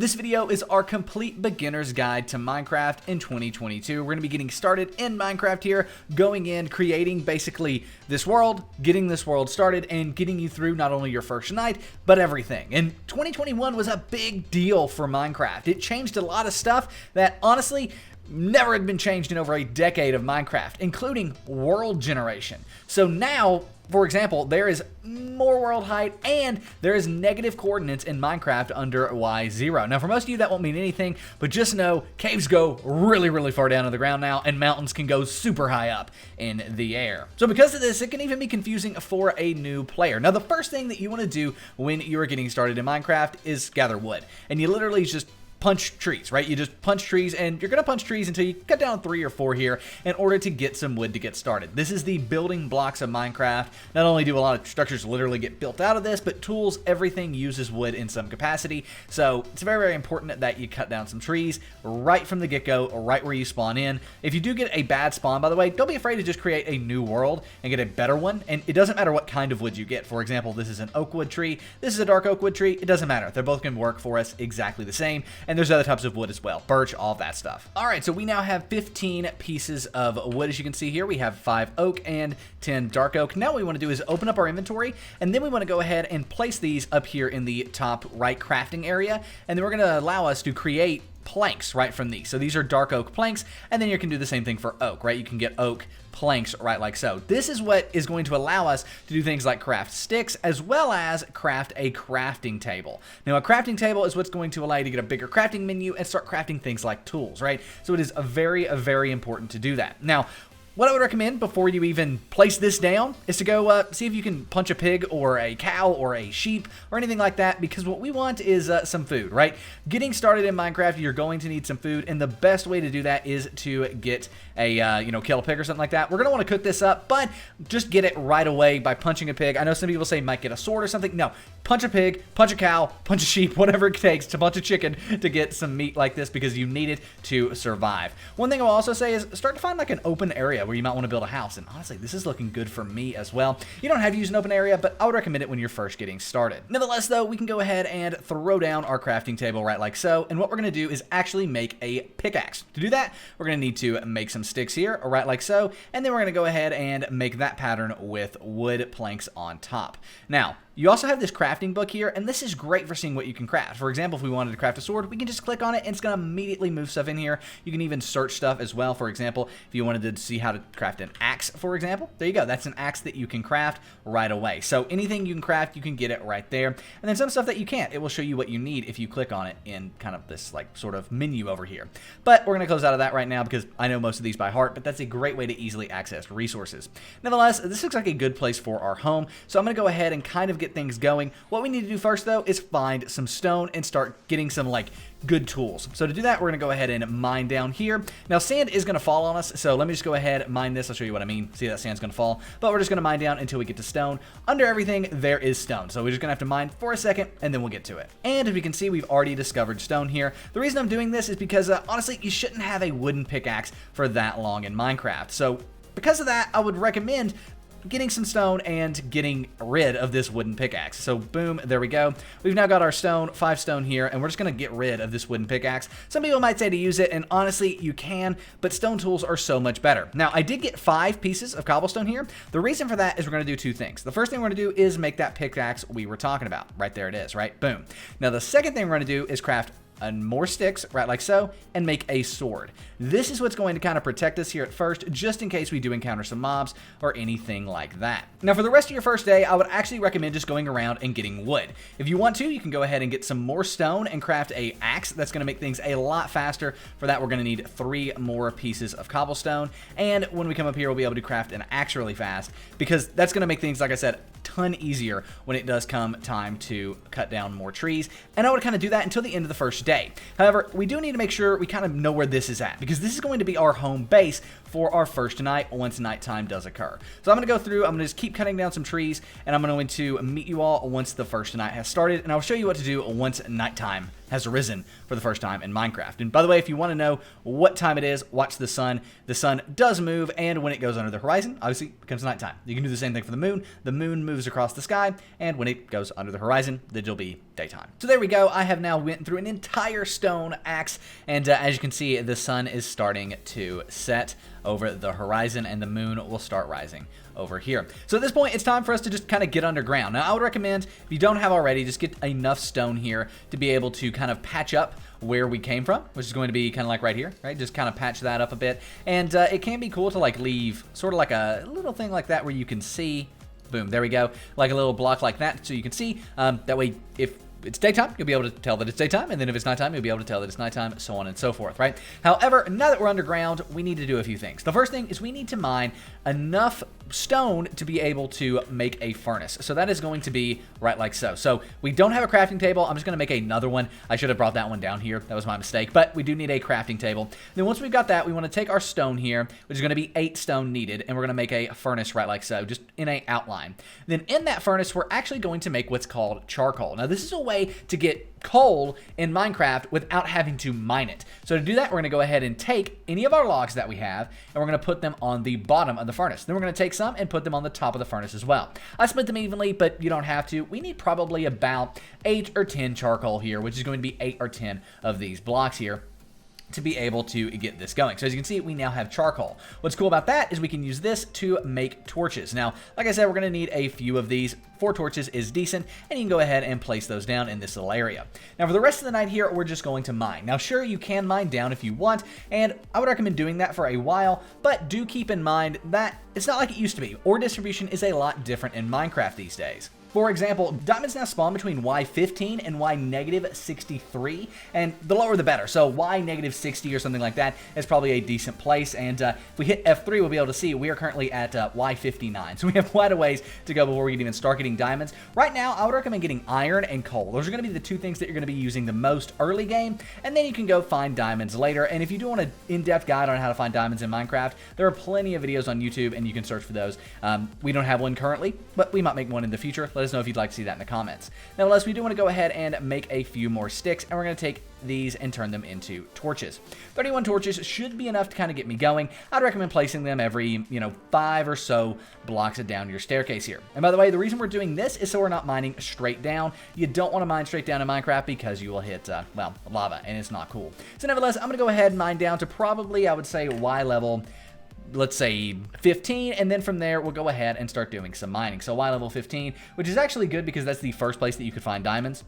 This video is our complete beginner's guide to Minecraft in 2022. We're going to be getting started in Minecraft here, going in, creating basically this world, getting this world started, and getting you through not only your first night, but everything. And 2021 was a big deal for Minecraft. It changed a lot of stuff that honestly never had been changed in over a decade of Minecraft, including world generation. So now, for example, there is more world height and there is negative coordinates in Minecraft under Y0. Now, for most of you, that won't mean anything, but just know caves go really, really far down to the ground now, and mountains can go super high up in the air. So because of this, it can even be confusing for a new player. Now, the first thing that you want to do when you are getting started in Minecraft is gather wood. And you literally just punch trees, right? You just punch trees, and you're going to punch trees until you cut down 3 or 4 here in order to get some wood to get started. This is the building blocks of Minecraft. Not only do a lot of structures literally get built out of this, but tools, everything uses wood in some capacity. So it's very, very important that you cut down some trees right from the get-go, right where you spawn in. If you do get a bad spawn, by the way, don't be afraid to just create a new world and get a better one. And it doesn't matter what kind of wood you get. For example, this is an oak wood tree. This is a dark oak wood tree. It doesn't matter. They're both going to work for us exactly the same. And there's other types of wood as well. Birch, all that stuff. All right, so we now have 15 pieces of wood. As you can see here, we have 5 oak and 10 dark oak. Now what we want to do is open up our inventory, and then we want to go ahead and place these up here in the top right crafting area. And then we're going to allow us to create planks right from these. So these are dark oak planks, and then you can do the same thing for oak, right? You can get oak planks right like so. This is what is going to allow us to do things like craft sticks as well as craft a crafting table. Now a crafting table is what's going to allow you to get a bigger crafting menu and start crafting things like tools, right? So it is very important to do that. Now, what I would recommend before you even place this down is to go see if you can punch a pig or a cow or a sheep or anything like that, because what we want is some food, right? Getting started in Minecraft, you're going to need some food, and the best way to do that is to get a, kill a pig or something like that. We're going to want to cook this up, but just get it right away by punching a pig. I know some people say might get a sword or something. No, punch a pig, punch a cow, punch a sheep, whatever it takes to punch a chicken to get some meat like this, because you need it to survive. One thing I'll also say is start to find like an open area where you might want to build a house. And honestly, this is looking good for me as well. You don't have to use an open area, but I would recommend it when you're first getting started. Nevertheless, though, we can go ahead and throw down our crafting table right like so. And what we're going to do is actually make a pickaxe. To do that, we're going to need to make some sticks here, right like so. And then we're going to go ahead and make that pattern with wood planks on top. Now, you also have this crafting book here, and this is great for seeing what you can craft. For example, if we wanted to craft a sword, we can just click on it, and it's going to immediately move stuff in here. You can even search stuff as well. For example, if you wanted to see how to craft an axe, for example, there you go. That's an axe that you can craft right away. So anything you can craft, you can get it right there. And then some stuff that you can't, it will show you what you need if you click on it in kind of this like sort of menu over here. But we're going to close out of that right now because I know most of these by heart, but that's a great way to easily access resources. Nevertheless, this looks like a good place for our home. So I'm going to go ahead and kind of get things going. What we need to do first, though, is find some stone and start getting some, like, good tools. So to do that, we're going to go ahead and mine down here. Now, sand is going to fall on us, so let me just go ahead and mine this. I'll show you what I mean. See, that sand's going to fall. But we're just going to mine down until we get to stone. Under everything, there is stone. So we're just going to have to mine for a second, and then we'll get to it. And as we can see, we've already discovered stone here. The reason I'm doing this is because, honestly, you shouldn't have a wooden pickaxe for that long in Minecraft. So because of that, I would recommend getting some stone and getting rid of this wooden pickaxe. So boom, there we go. We've now got our stone, 5 stone here, and we're just going to get rid of this wooden pickaxe. Some people might say to use it, and honestly, you can, but stone tools are so much better. Now, I did get 5 pieces of cobblestone here. The reason for that is we're going to do 2 things. The first thing we're going to do is make that pickaxe we were talking about. Right there it is, right? Boom. Now, the second thing we're going to do is craft more sticks, right like so, and make a sword. This is what's going to kind of protect us here at first, just in case we do encounter some mobs or anything like that. Now, for the rest of your first day, I would actually recommend just going around and getting wood. If you want to, you can go ahead and get some more stone and craft a axe. That's going to make things a lot faster. For that, we're going to need 3 more pieces of cobblestone, and when we come up here, we'll be able to craft an axe really fast, because that's going to make things, like I said, a ton easier when it does come time to cut down more trees. And I would kind of do that until the end of the first day. However, we do need to make sure we kind of know where this is at, because this is going to be our home base for our first night once nighttime does occur. So I'm going to go through, I'm going to just keep cutting down some trees, and I'm going to meet you all once the first night has started, and I'll show you what to do once nighttime has risen for the first time in Minecraft. And by the way, if you want to know what time it is, watch the sun. The sun does move, and when it goes under the horizon, obviously it becomes nighttime. You can do the same thing for the moon. The moon moves across the sky, and when it goes under the horizon, then it'll be daytime. So there we go. I have now went through an entire stone axe, and as you can see, the sun is starting to set over the horizon, and the moon will start rising over here. So at this point, it's time for us to just kind of get underground. Now, I would recommend, if you don't have already, just get enough stone here to be able to kind of patch up where we came from, which is going to be kind of like right here, right? Just kind of patch that up a bit. And it can be cool to like leave sort of like a little thing like that where you can see, boom, there we go, like a little block like that so you can see. That way, if it's daytime, you'll be able to tell that it's daytime, and then if it's nighttime, you'll be able to tell that it's nighttime, so on and so forth, right? However, now that we're underground, we need to do a few things. The first thing is we need to mine enough stone to be able to make a furnace. So that is going to be right like so. So we don't have a crafting table. I'm just going to make another one. I should have brought that one down here. That was my mistake, but we do need a crafting table. Then once we've got that, we want to take our stone here, which is going to be 8 stone needed, and we're going to make a furnace right like so, just in a outline. Then in that furnace, we're actually going to make what's called charcoal. Now this is a way to get coal in Minecraft without having to mine it. So to do that, we're going to go ahead and take any of our logs that we have, and we're going to put them on the bottom of the furnace. Then we're going to take some and put them on the top of the furnace as well. I split them evenly, but you don't have to. We need probably about 8 or 10 charcoal here, which is going to be 8 or 10 of these blocks here, to be able to get this going. So as you can see, we now have charcoal. What's cool about that is we can use this to make torches. Now, like I said, we're going to need a few of these. 4 torches is decent, and you can go ahead and place those down in this little area. Now, for the rest of the night here, we're just going to mine. Now, sure, you can mine down if you want, and I would recommend doing that for a while, but do keep in mind that it's not like it used to be. Ore distribution is a lot different in Minecraft these days. For example, diamonds now spawn between Y15 and Y-63, and the lower the better. So Y-60 or something like that is probably a decent place, and if we hit F3, we'll be able to see we are currently at Y59. So we have quite a ways to go before we can even start getting diamonds. Right now, I would recommend getting iron and coal. Those are going to be the 2 things that you're going to be using the most early game, and then you can go find diamonds later. And if you do want an in-depth guide on how to find diamonds in Minecraft, there are plenty of videos on YouTube, and you can search for those. We don't have one currently, but we might make one in the future. Let us know if you'd like to see that in the comments. Nevertheless, we do want to go ahead and make a few more sticks, and we're going to take these and turn them into torches. 31 torches should be enough to kind of get me going. I'd recommend placing them every, 5 or so blocks down your staircase here. And by the way, the reason we're doing this is so we're not mining straight down. You don't want to mine straight down in Minecraft because you will hit, lava, and it's not cool. So nevertheless, I'm going to go ahead and mine down to probably, I would say, Y level, let's say 15, and then from there we'll go ahead and start doing some mining. So Y level 15, which is actually good because that's the first place that you could find diamonds.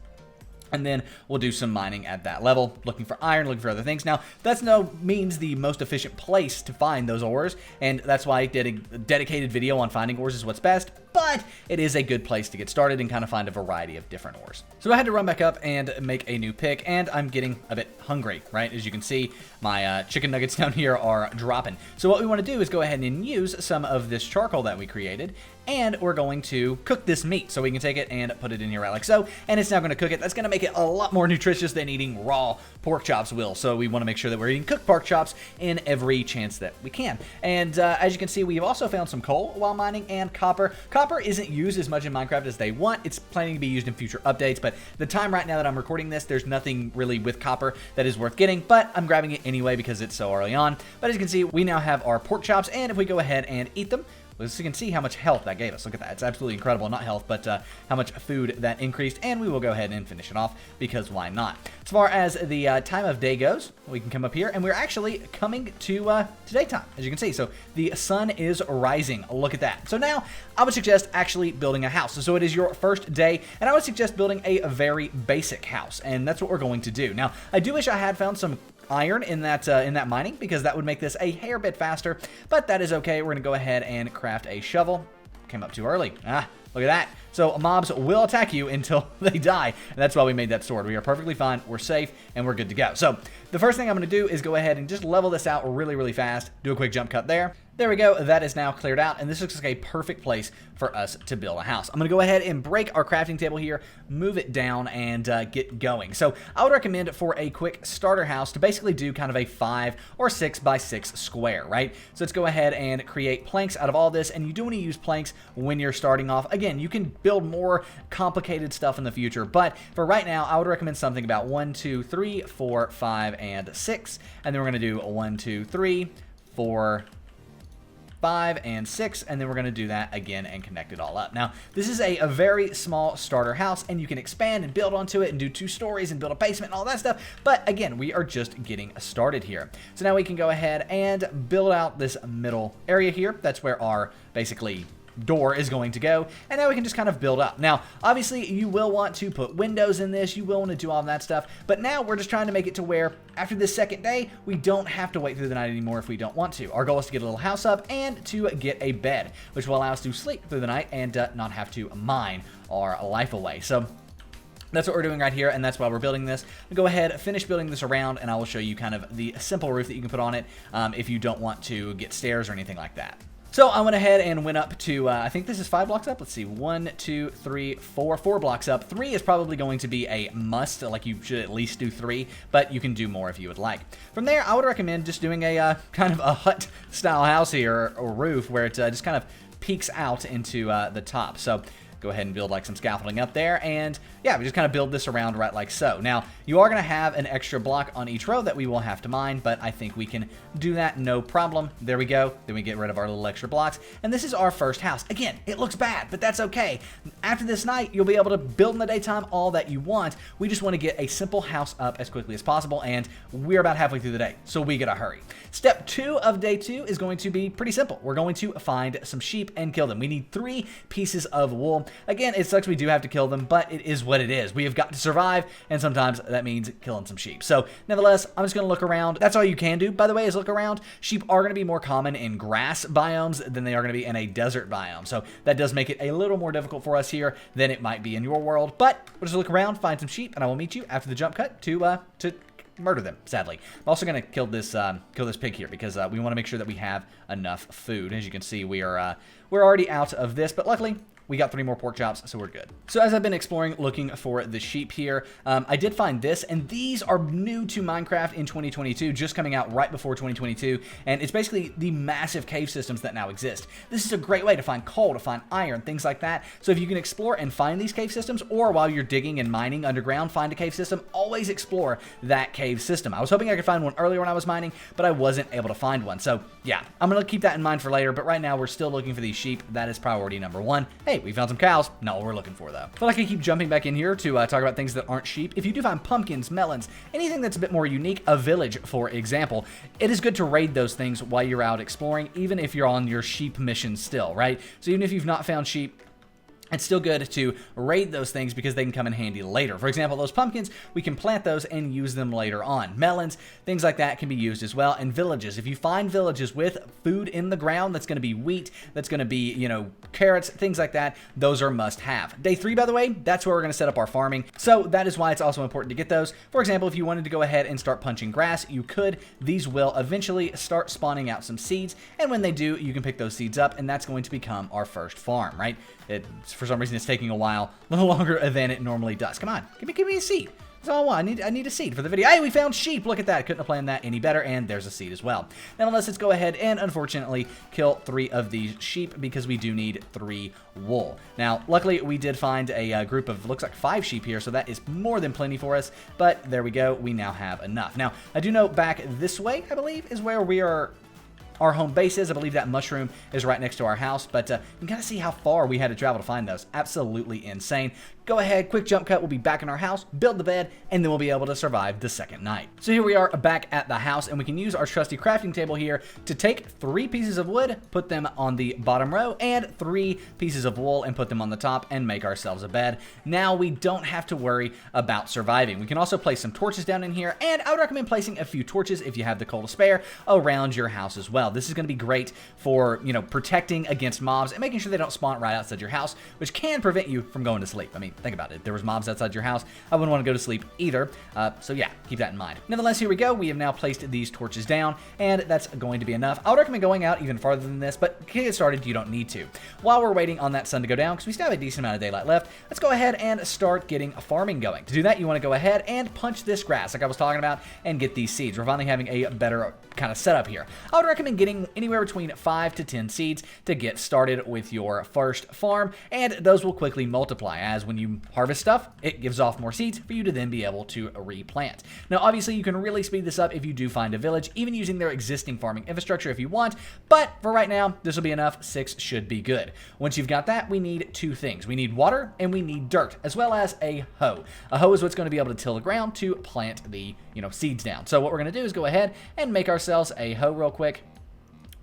And then we'll do some mining at that level, looking for iron, looking for other things. Now, that's no means the most efficient place to find those ores, and that's why I did a dedicated video on finding ores is what's best, but it is a good place to get started and kind of find a variety of different ores. So I had to run back up and make a new pick, and I'm getting a bit hungry, right? As you can see, my chicken nuggets down here are dropping. So what we want to do is go ahead and use some of this charcoal that we created, and we're going to cook this meat. So we can take it and put it in here right like so, and it's now going to cook it. That's going to make it a lot more nutritious than eating raw pork chops will. So we want to make sure that we're eating cooked pork chops in every chance that we can. And as you can see, we've also found some coal while mining and copper. Copper isn't used as much in Minecraft as they want. It's planning to be used in future updates, but the time right now that I'm recording this, there's nothing really with copper that is worth getting, but I'm grabbing it anyway because it's so early on. But as you can see, we now have our pork chops, and if we go ahead and eat them, so you can see how much health that gave us. Look at that. It's absolutely incredible. Not health, but how much food that increased. And we will go ahead and finish it off because why not? As far as the time of day goes, we can come up here, and we're actually coming to daytime, as you can see. So the sun is rising. Look at that. So now I would suggest actually building a house. So it is your first day, and I would suggest building a very basic house, and that's what we're going to do. Now, I do wish I had found some iron in that mining, because that would make this a hair bit faster, but that is okay. We're going to go ahead and craft a shovel. Came up too early. Look at that. So mobs will attack you until they die, and that's why we made that sword. We are perfectly fine, we're safe, and we're good to go. So the first thing I'm going to do is go ahead and just level this out really, really fast. Do a quick jump cut there. There we go. That is now cleared out, and this looks like a perfect place for us to build a house. I'm going to go ahead and break our crafting table here, move it down, and get going. So I would recommend for a quick starter house to basically do kind of a 5 or 6 by 6 square, right? So let's go ahead and create planks out of all this, and you do want to use planks when you're starting off. Again, you can build more complicated stuff in the future, but for right now, I would recommend something about 1, 2, 3, 4, 5, and 6, and then we're going to do 1, 2, 3, 4, 5, and 6, and then we're going to do that again and connect it all up. Now, this is a very small starter house, and you can expand and build onto it and do 2 stories and build a basement and all that stuff, but again, we are just getting started here. So now we can go ahead and build out this middle area here. That's where our, basically, door is going to go, and now we can just kind of build up. Now, obviously, you will want to put windows in this, you will want to do all of that stuff, but now we're just trying to make it to where after this second day, we don't have to wait through the night anymore if we don't want to. Our goal is to get a little house up and to get a bed, which will allow us to sleep through the night and not have to mine our life away. So that's what we're doing right here, and that's why we're building this. We'll go ahead, finish building this around, and I will show you kind of the simple roof that you can put on it if you don't want to get stairs or anything like that. So I went ahead and went up to, I think this is 5 blocks up. Let's see, 1, 2, 3, 4 blocks up. 3 is probably going to be a must, like you should at least do 3, but you can do more if you would like. From there, I would recommend just doing a kind of a hut style house here, or roof, where it just kind of peeks out into the top. So go ahead and build like some scaffolding up there, and yeah, we just kind of build this around right like so. Now, you are going to have an extra block on each row that we will have to mine, but I think we can do that no problem. There we go. Then we get rid of our little extra blocks, and this is our first house. Again, it looks bad, but that's okay. After this night, you'll be able to build in the daytime all that you want. We just want to get a simple house up as quickly as possible, and we're about halfway through the day, so we gotta hurry. Step 2 of day 2 is going to be pretty simple. We're going to find some sheep and kill them. We need 3 pieces of wool. Again, it sucks we do have to kill them, but it is what it is. We have got to survive, and sometimes that means killing some sheep. So, nevertheless, I'm just going to look around. That's all you can do, by the way, is look around. Sheep are going to be more common in grass biomes than they are going to be in a desert biome. So, that does make it a little more difficult for us here than it might be in your world. But, we'll just look around, find some sheep, and I will meet you after the jump cut to murder them, sadly. I'm also going to kill this pig here because we want to make sure that we have enough food. As you can see, we're already out of this, but luckily we got 3 more pork chops, so we're good. So as I've been exploring, looking for the sheep here, I did find this, and these are new to Minecraft in 2022, just coming out right before 2022, and it's basically the massive cave systems that now exist. This is a great way to find coal, to find iron, things like that. So if you can explore and find these cave systems, or while you're digging and mining underground, find a cave system, always explore that cave system. I was hoping I could find one earlier when I was mining, but I wasn't able to find one. So yeah, I'm going to keep that in mind for later, but right now we're still looking for these sheep. That is priority number 1. Hey, we found some cows. Not what we're looking for, though. But I can keep jumping back in here to talk about things that aren't sheep. If you do find pumpkins, melons, anything that's a bit more unique, a village, for example, it is good to raid those things while you're out exploring, even if you're on your sheep mission still, right? So even if you've not found sheep, it's still good to raid those things because they can come in handy later. For example, those pumpkins, we can plant those and use them later on. Melons, things like that can be used as well. And villages, if you find villages with food in the ground, that's going to be wheat, that's going to be, you know, carrots, things like that, those are must have. Day 3, by the way, that's where we're going to set up our farming. So that is why it's also important to get those. For example, if you wanted to go ahead and start punching grass, you could. These will eventually start spawning out some seeds. And when they do, you can pick those seeds up, and that's going to become our first farm, right? For some reason, it's taking a while, a little longer than it normally does. Come on, give me a seed. That's all I want. I need a seed for the video. Hey, we found sheep. Look at that. Couldn't have planned that any better. And there's a seed as well. Now, let's go ahead and, unfortunately, kill 3 of these sheep because we do need 3 wool. Now, luckily, we did find a group of, looks like 5 sheep here, so that is more than plenty for us. But there we go. We now have enough. Now, I do know back this way, I believe, is where our home base is. I believe that mushroom is right next to our house, but you gotta see how far we had to travel to find those. Absolutely insane. Go ahead, quick jump cut. We'll be back in our house, build the bed, and then we'll be able to survive the second night. So here we are back at the house, and we can use our trusty crafting table here to take 3 pieces of wood, put them on the bottom row, and 3 pieces of wool and put them on the top and make ourselves a bed. Now we don't have to worry about surviving. We can also place some torches down in here, and I would recommend placing a few torches if you have the coal to spare around your house as well. This is going to be great for, you know, protecting against mobs and making sure they don't spawn right outside your house, which can prevent you from going to sleep. I mean, mean, think about it. If there was mobs outside your house, I wouldn't want to go to sleep either. So yeah, keep that in mind. Nevertheless, here we go. We have now placed these torches down, and that's going to be enough. I would recommend going out even farther than this, but to get started, you don't need to. While we're waiting on that sun to go down, because we still have a decent amount of daylight left, let's go ahead and start getting farming going. To do that, you want to go ahead and punch this grass like I was talking about and get these seeds. We're finally having a better kind of setup here. I would recommend getting anywhere between 5 to 10 seeds to get started with your first farm, and those will quickly multiply as when you harvest stuff, it gives off more seeds for you to then be able to replant. Now, obviously, you can really speed this up if you do find a village, even using their existing farming infrastructure if you want, but for right now, this will be enough. 6 should be good. Once you've got that, we need 2 things. We need water and we need dirt, as well as a hoe. A hoe is what's going to be able to till the ground to plant the, seeds down. So what we're going to do is go ahead and make ourselves a hoe real quick.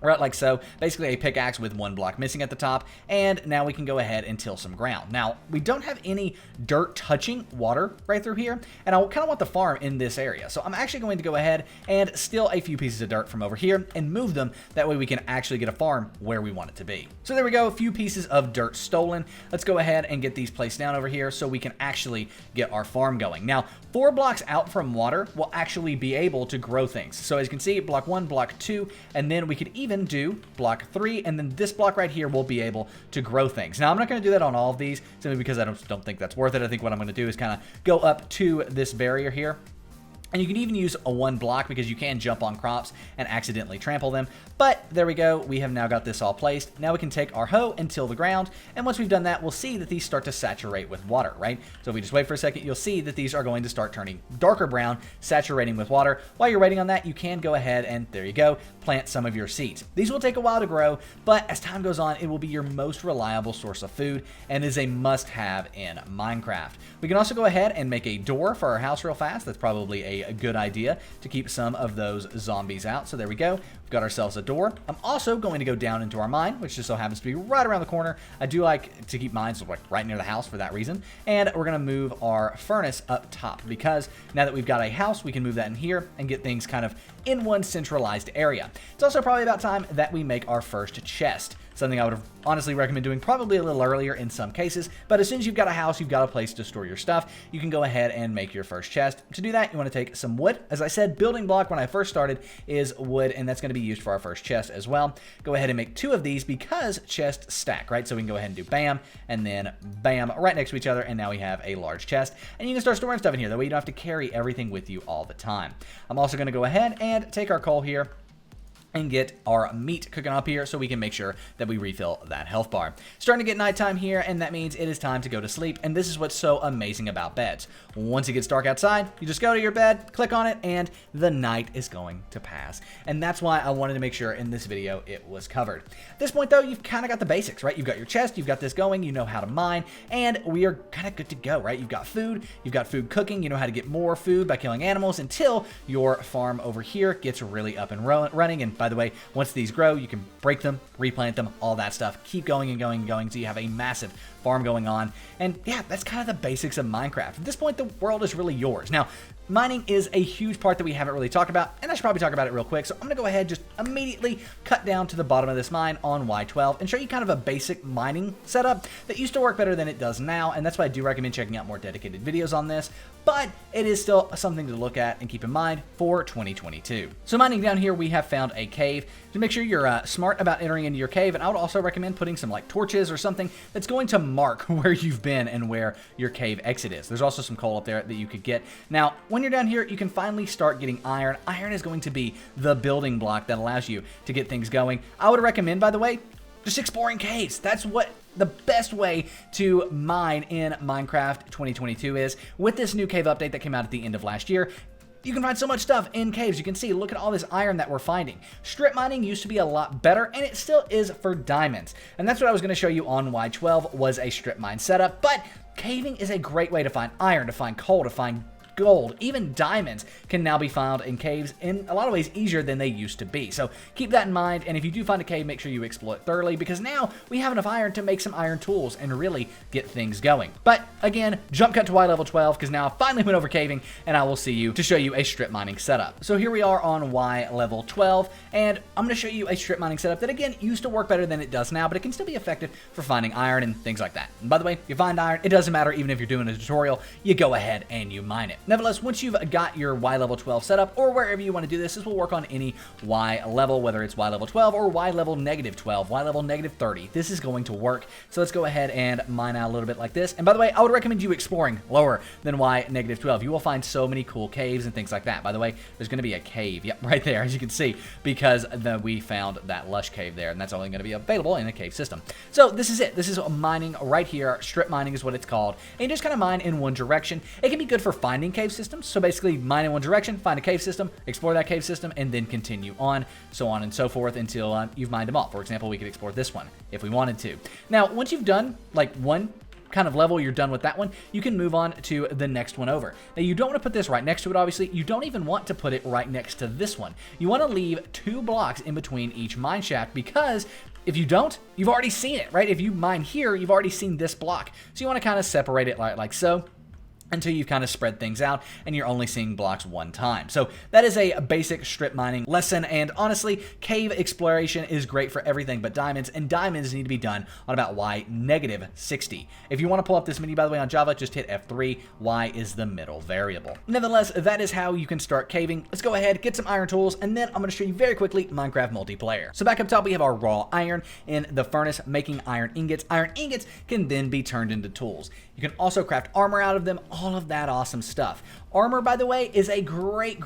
Right, like so. Basically a pickaxe with 1 block missing at the top, and now we can go ahead and till some ground. Now, we don't have any dirt touching water right through here, and I kind of want the farm in this area. So I'm actually going to go ahead and steal a few pieces of dirt from over here and move them. That way we can actually get a farm where we want it to be. So there we go, a few pieces of dirt stolen. Let's go ahead and get these placed down over here so we can actually get our farm going. Now, 4 blocks out from water will actually be able to grow things. So as you can see, block 1, block 2, and then we could even do block 3, and then this block right here will be able to grow things. Now, I'm not going to do that on all of these simply because I don't think that's worth it. I think what I'm going to do is kind of go up to this barrier here. And you can even use a 1 block because you can jump on crops and accidentally trample them. But there we go. We have now got this all placed. Now we can take our hoe and till the ground. And once we've done that, we'll see that these start to saturate with water, right? So if we just wait for a second, you'll see that these are going to start turning darker brown, saturating with water. While you're waiting on that, you can go ahead and there you go, plant some of your seeds. These will take a while to grow, but as time goes on, it will be your most reliable source of food and is a must-have in Minecraft. We can also go ahead and make a door for our house real fast. That's probably a good idea to keep some of those zombies out. So there we go. We've got ourselves a door. I'm also going to go down into our mine, which just so happens to be right around the corner. I do like to keep mines like right near the house for that reason. And we're going to move our furnace up top because now that we've got a house, we can move that in here and get things kind of in one centralized area. It's also probably about time that we make our first chest. Something I would honestly recommend doing probably a little earlier in some cases, but as soon as you've got a house, you've got a place to store your stuff, you can go ahead and make your first chest. To do that, you want to take some wood. As I said, building block when I first started is wood, and that's going to be used for our first chest as well. Go ahead and make 2 of these because chests stack, right? So we can go ahead and do bam, and then bam, right next to each other, and now we have a large chest. And you can start storing stuff in here. That way you don't have to carry everything with you all the time. I'm also going to go ahead and take our coal here and get our meat cooking up here so we can make sure that we refill that health bar. Starting to get nighttime here, and that means it is time to go to sleep, and this is what's so amazing about beds. Once it gets dark outside, you just go to your bed, click on it, and the night is going to pass. And that's why I wanted to make sure in this video it was covered. At this point, though, you've kind of got the basics, right? You've got your chest, you've got this going, you know how to mine, and we are kind of good to go, right? You've got food cooking, you know how to get more food by killing animals until your farm over here gets really up and running. And by the way, once these grow, you can break them, replant them, all that stuff. Keep going and going and going so you have a massive farm going on. And yeah, that's kind of the basics of Minecraft. At this point, the world is really yours. Now, mining is a huge part that we haven't really talked about, and I should probably talk about it real quick. So I'm going to go ahead just immediately cut down to the bottom of this mine on Y12 and show you kind of a basic mining setup that used to work better than it does now, and that's why I do recommend checking out more dedicated videos on this, but it is still something to look at and keep in mind for 2022. So mining down here, we have found a cave. To make sure you're smart about entering into your cave, and I would also recommend putting some like torches or something that's going to mark where you've been and where your cave exit is. There's also some coal up there that you could get. Now, when you're down here, you can finally start getting iron. Iron is going to be the building block that allows you to get things going. I would recommend, by the way, just exploring caves. That's what the best way to mine in Minecraft 2022 is. With this new cave update that came out at the end of last year, you can find so much stuff in caves. You can see, look at all this iron that we're finding. Strip mining used to be a lot better, and it still is for diamonds. And that's what I was going to show you on Y12 was a strip mine setup. But caving is a great way to find iron, to find coal, to find gold, even diamonds can now be found in caves in a lot of ways easier than they used to be. So keep that in mind, and if you do find a cave, make sure you explore it thoroughly, because now we have enough iron to make some iron tools and really get things going. But again, jump cut to Y level 12, because now I finally went over caving, and I will see you to show you a strip mining setup. So here we are on Y level 12, and I'm going to show you a strip mining setup that again used to work better than it does now, but it can still be effective for finding iron and things like that. And by the way, you find iron, it doesn't matter even if you're doing a tutorial, you go ahead and you mine it. Nevertheless, once you've got your Y level 12 setup, or wherever you want to do this will work on any Y level, whether it's Y level 12 or Y level negative 12, Y level negative 30. This is going to work. So let's go ahead and mine out a little bit like this. And by the way, I would recommend you exploring lower than Y negative 12. You will find so many cool caves and things like that. By the way, there's going to be a cave, yep, right there, as you can see, because we found that lush cave there, and that's only going to be available in a cave system. So this is it. This is mining right here. Strip mining is what it's called. And you just kind of mine in one direction. It can be good for finding cave systems. So basically mine in one direction, find a cave system, explore that cave system, and then continue on and so forth until you've mined them all. For example, we could explore this one if we wanted to. Now, once you've done like one kind of level, you're done with that one, you can move on to the next one over. Now, you don't want to put this right next to it, obviously. You don't even want to put it right next to this one. You want to leave 2 blocks in between each mine shaft, because if you don't, you've already seen it, right? If you mine here, you've already seen this block. So you want to kind of separate it like so, until you've kind of spread things out and you're only seeing blocks one time. So that is a basic strip mining lesson, and honestly, cave exploration is great for everything but diamonds, and diamonds need to be done on about Y negative 60. If you want to pull up this menu, by the way, on Java, just hit F3. Y is the middle variable. Nevertheless, that is how you can start caving. Let's go ahead, get some iron tools, and then I'm going to show you very quickly Minecraft multiplayer. So back up top, we have our raw iron in the furnace, making iron ingots. Iron ingots can then be turned into tools. You can also craft armor out of them, all of that awesome stuff. Armor, by the way, is a great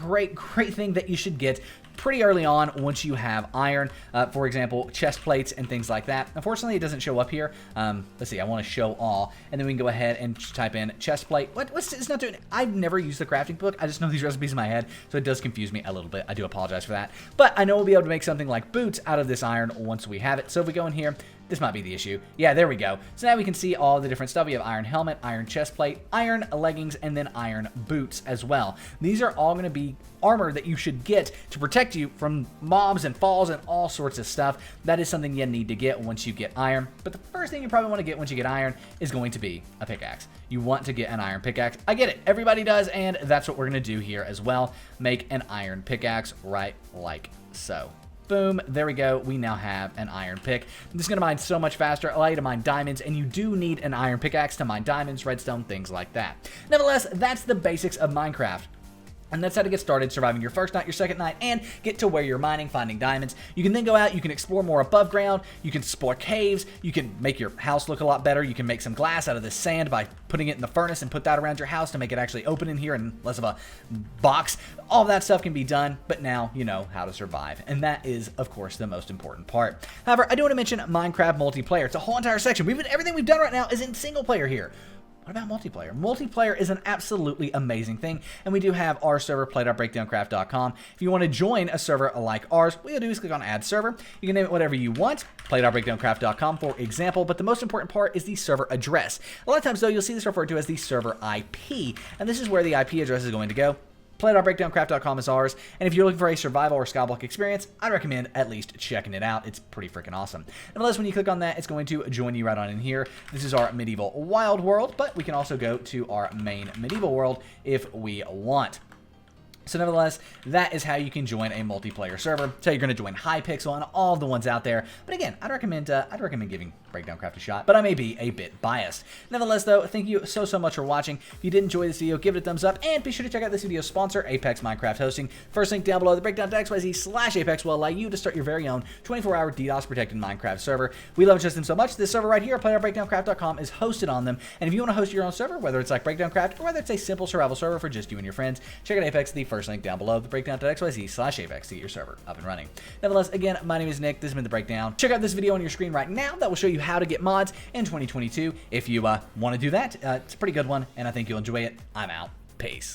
thing that you should get pretty early on once you have iron. For example, chest plates and things like that. Unfortunately, it doesn't show up here. Let's see, I want to show all, and then we can go ahead and type in chest plate. It's not doing it. I've never used the crafting book. I just know these recipes in my head, so it does confuse me a little bit. I do apologize for that. But I know we'll be able to make something like boots out of this iron once we have it. So if we go in here, this might be the issue. Yeah, there we go. So now we can see all the different stuff. We have iron helmet, iron chest plate, iron leggings, and then iron boots as well. These are all going to be armor that you should get to protect you from mobs and falls and all sorts of stuff. That is something you need to get once you get iron. But the first thing you probably want to get once you get iron is going to be a pickaxe. You want to get an iron pickaxe. I get it. Everybody does, and that's what we're going to do here as well. Make an iron pickaxe right like so. Boom, there we go. We now have an iron pick. This is going to mine so much faster, allow you to mine diamonds, and you do need an iron pickaxe to mine diamonds, redstone, things like that. Nevertheless, that's the basics of Minecraft. And that's how to get started surviving your first night, your second night, and get to where you're mining, finding diamonds. You can then go out, you can explore more above ground, you can explore caves, you can make your house look a lot better, you can make some glass out of this sand by putting it in the furnace and put that around your house to make it actually open in here and less of a box. All of that stuff can be done, but now you know how to survive. And that is, of course, the most important part. However, I do want to mention Minecraft multiplayer. It's a whole entire section. Everything we've done right now is in single player here. What about multiplayer? Multiplayer is an absolutely amazing thing, and we do have our server, play.breakdowncraft.com. If you want to join a server like ours, what you'll do is click on Add Server. You can name it whatever you want, play.breakdowncraft.com, for example, but the most important part is the server address. A lot of times, though, you'll see this referred to as the server IP, and this is where the IP address is going to go. Play.breakdowncraft.com is ours, and if you're looking for a survival or skyblock experience, I'd recommend at least checking it out. It's pretty freaking awesome. Nevertheless, when you click on that, it's going to join you right on in here. This is our medieval wild world, but we can also go to our main medieval world if we want. So nevertheless, that is how you can join a multiplayer server. So you're going to join Hypixel and all the ones out there. But again, I'd recommend giving BreakdownCraft a shot, but I may be a bit biased. Nevertheless, though, thank you so much for watching. If you did enjoy this video, give it a thumbs up, and be sure to check out this video's sponsor, Apex Minecraft Hosting. First link down below, the breakdown.xyz/Apex will allow you to start your very own 24-hour DDoS-protected Minecraft server. We love them so much. This server right here, play.breakdowncraft.com, is hosted on them. And if you want to host your own server, whether it's like BreakdownCraft or whether it's a simple survival server for just you and your friends, check out Apex, the first link down below, the breakdown.xyz/Apex, to get your server up and running. Nevertheless, again, my name is Nick. This has been The Breakdown. Check out this video on your screen right now that will show you how to get mods in 2022. If you want to do that, it's a pretty good one, and I think you'll enjoy it. I'm out. Peace.